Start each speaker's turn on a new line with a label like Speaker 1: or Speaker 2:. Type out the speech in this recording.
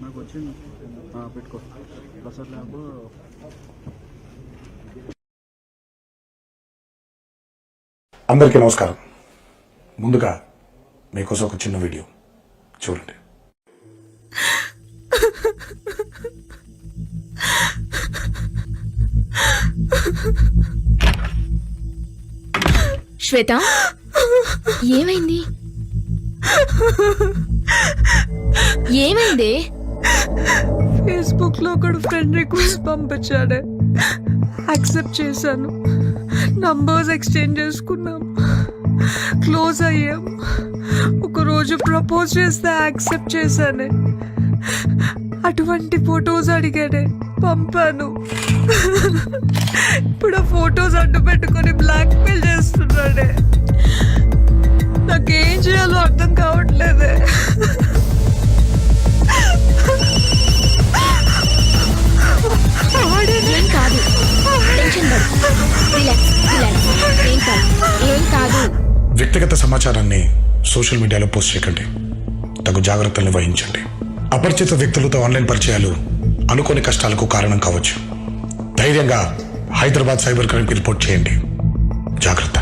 Speaker 1: నాకు వచ్చింది పెట్టుకో బసర్ ల్యాబ్.
Speaker 2: అందరికీ నమస్కారం. ముందుగా మీకోసం ఒక చిన్న వీడియో చూడండి.
Speaker 3: శ్వేత, ఏమైంది? ఏమైంది?
Speaker 4: ఫేస్బుక్ లో ఒకడు ఫ్రెండ్ రిక్వెస్ట్ పంపించాడే, యాక్సెప్ట్ చేశాను. నంబర్స్ ఎక్స్చేంజ్ చేసుకున్నాం, క్లోజ్ అయ్యాం. ఒకరోజు ప్రపోజ్ చేస్తే యాక్సెప్ట్ చేశానే. అటువంటి ఫొటోస్ అడిగాడే, పంపాను. ఇప్పుడు ఆ ఫొటోస్ అడ్డు పెట్టుకొని బ్లాక్ మెయిల్ చేస్తున్నాడే. నాకేం చేయాలో అర్థం కావట్లేదే.
Speaker 3: ఏం కాదు, టెన్షన్ పడు. Relax relax. ఏం కాదు.
Speaker 2: వ్యక్తిగత సమాచారాన్ని సోషల్ మీడియాలో పోస్ట్ చేయకండి. తగు జాగ్రత్తల్ని వహించండి. అపరిచిత వ్యక్తులతో ఆన్లైన్ పరిచయాలు అనుకోని కష్టాలకు కారణం కావచ్చు. ధైర్యంగా హైదరాబాద్ సైబర్ క్రైమ్కి రిపోర్ట్ చేయండి. జాగ్రత్త.